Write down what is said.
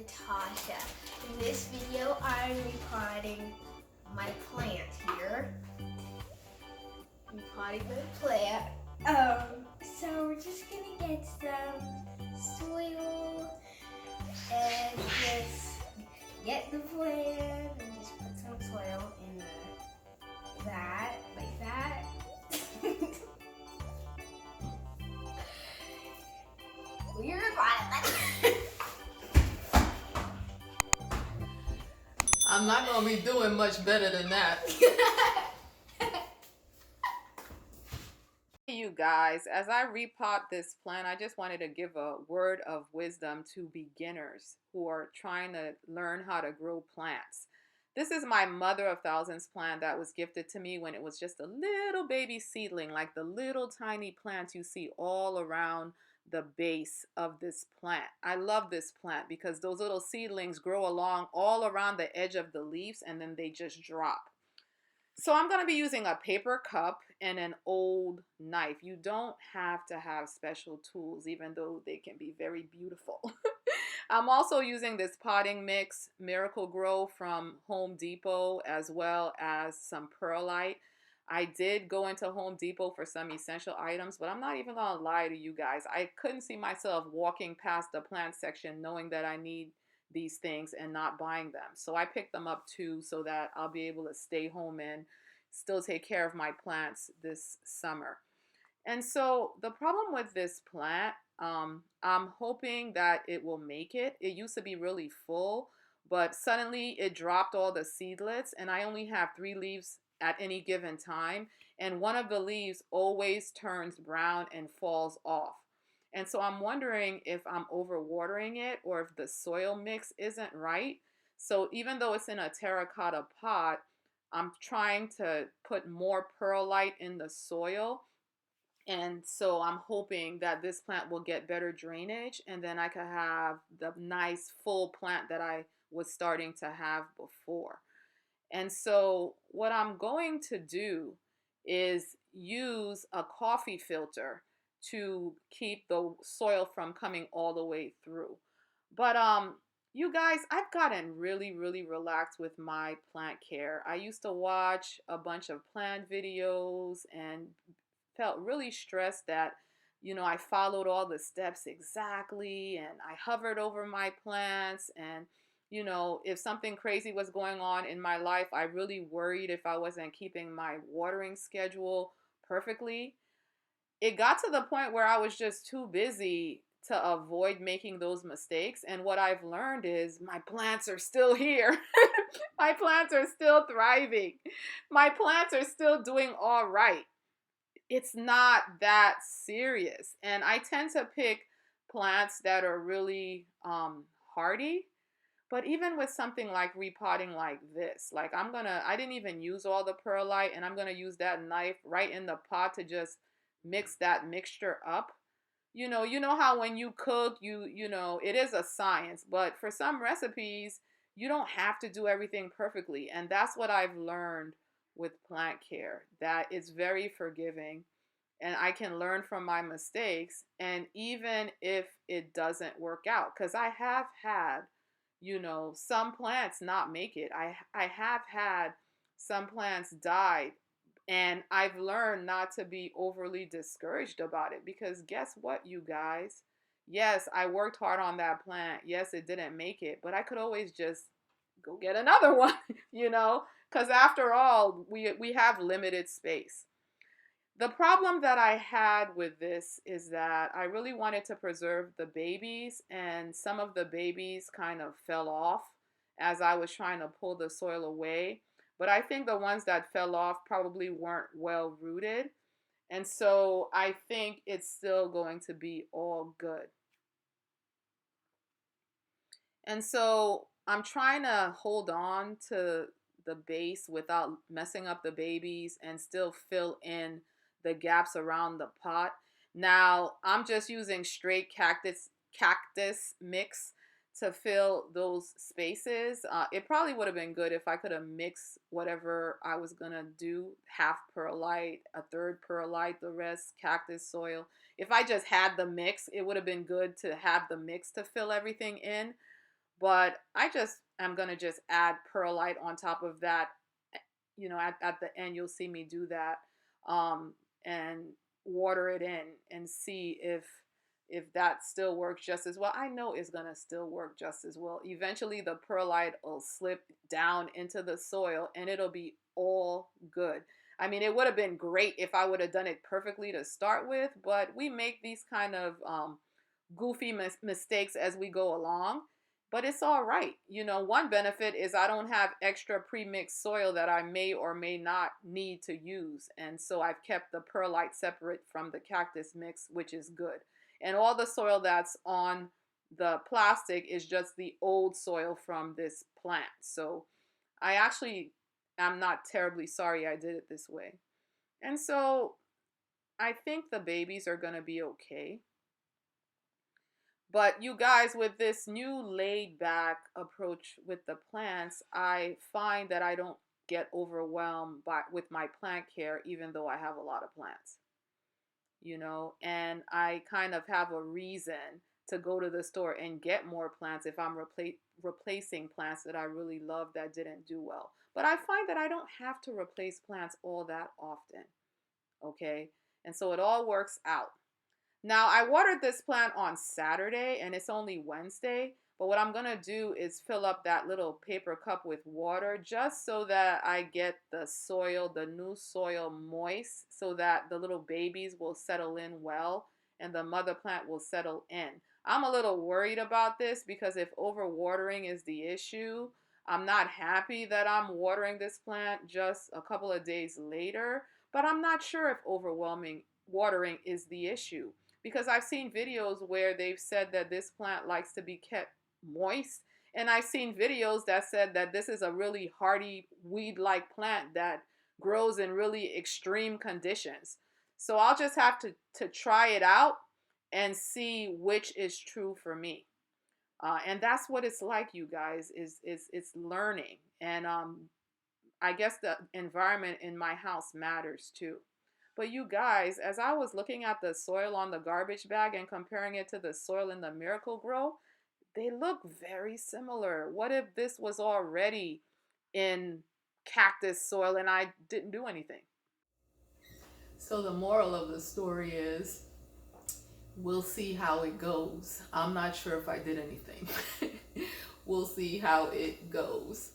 Natasha. In this video, I'm repotting my plant here. Repotting my plant. So we're just gonna get some soil and just get the plant and just put some soil in that, like that. We're repotting. I'm not going to be doing much better than that. Hey you guys, as I repot this plant, I just wanted to give a word of wisdom to beginners who are trying to learn how to grow plants. This is my mother of thousands plant that was gifted to me when it was just a little baby seedling, like the little tiny plants you see all around the base of this plant. I love this plant because those little seedlings grow along all around the edge of the leaves and then they just drop. So I'm going to be using a paper cup and an old knife. You don't have to have special tools, even though they can be very beautiful. I'm also using this potting mix, Miracle Grow from Home Depot, as well as some perlite. I did go into Home Depot for some essential items, but I'm not even going to lie to you guys. I couldn't see myself walking past the plant section knowing that I need these things and not buying them. So I picked them up too so that I'll be able to stay home and still take care of my plants this summer. And so the problem with this plant, I'm hoping that it will make it. It used to be really full, but suddenly it dropped all the seedlets and I only have 3 leaves at any given time. And one of the leaves always turns brown and falls off. And so I'm wondering if I'm overwatering it or if the soil mix isn't right. So even though it's in a terracotta pot, I'm trying to put more perlite in the soil. And so I'm hoping that this plant will get better drainage and then I could have the nice full plant that I was starting to have before. And so what I'm going to do is use a coffee filter to keep the soil from coming all the way through. But you guys, I've gotten really relaxed with my plant care. I used to watch a bunch of plant videos and felt really stressed that I followed all the steps exactly and I hovered over my plants and if something crazy was going on in my life, I really worried if I wasn't keeping my watering schedule perfectly. It got to the point where I was just too busy to avoid making those mistakes. And what I've learned is my plants are still here. My plants are still thriving. My plants are still doing all right. It's not that serious. And I tend to pick plants that are really hardy. But even with something like repotting like this, like I didn't even use all the perlite and I'm gonna use that knife right in the pot to just mix that mixture up. You know how when you cook, it is a science, but for some recipes, you don't have to do everything perfectly. And that's what I've learned with plant care, that it's very forgiving and I can learn from my mistakes. And even if it doesn't work out, because I have had some plants not make it. I have had some plants die, and I've learned not to be overly discouraged about it because guess what, you guys? Yes, I worked hard on that plant. Yes, it didn't make it, but I could always just go get another one, because after all, we have limited space. The problem that I had with this is that I really wanted to preserve the babies, and some of the babies kind of fell off as I was trying to pull the soil away. But I think the ones that fell off probably weren't well rooted. And so I think it's still going to be all good. And so I'm trying to hold on to the base without messing up the babies and still fill in the gaps around the pot. Now I'm just using straight cactus mix to fill those spaces. It probably would have been good if I could have mixed whatever I was gonna do, half perlite, a third perlite, the rest cactus soil. If I just had the mix, it would have been good to have the mix to fill everything in. But I just am going to just add perlite on top of that. At the end, you'll see me do that, and water it in and see if that still works just as well. I know it's gonna still work just as well. Eventually, the perlite will slip down into the soil, and it'll be all good. I mean, it would have been great if I would have done it perfectly to start with, but we make these kind of goofy mistakes as we go along, but it's all right. One benefit is I don't have extra pre-mixed soil that I may or may not need to use, and so I've kept the perlite separate from the cactus mix, which is good. And all the soil that's on the plastic is just the old soil from this plant. So I actually am not terribly sorry I did it this way. And so I think the babies are going to be okay. But you guys, with this new laid back approach with the plants, I find that I don't get overwhelmed with my plant care, even though I have a lot of plants, and I kind of have a reason to go to the store and get more plants if I'm replacing plants that I really love that didn't do well. But I find that I don't have to replace plants all that often, okay? And so it all works out. Now, I watered this plant on Saturday and it's only Wednesday, but what I'm going to do is fill up that little paper cup with water just so that I get the new soil moist so that the little babies will settle in well and the mother plant will settle in. I'm a little worried about this because if overwatering is the issue, I'm not happy that I'm watering this plant just a couple of days later, but I'm not sure if overwhelming watering is the issue because I've seen videos where they've said that this plant likes to be kept moist. And I've seen videos that said that this is a really hardy weed-like plant that grows in really extreme conditions. So I'll just have to try it out and see which is true for me. And that's what it's like, you guys, is it's learning. And I guess the environment in my house matters too. But you guys, as I was looking at the soil on the garbage bag and comparing it to the soil in the Miracle Grow, they look very similar. What if this was already in cactus soil and I didn't do anything? So the moral of the story is we'll see how it goes. I'm not sure if I did anything. We'll see how it goes.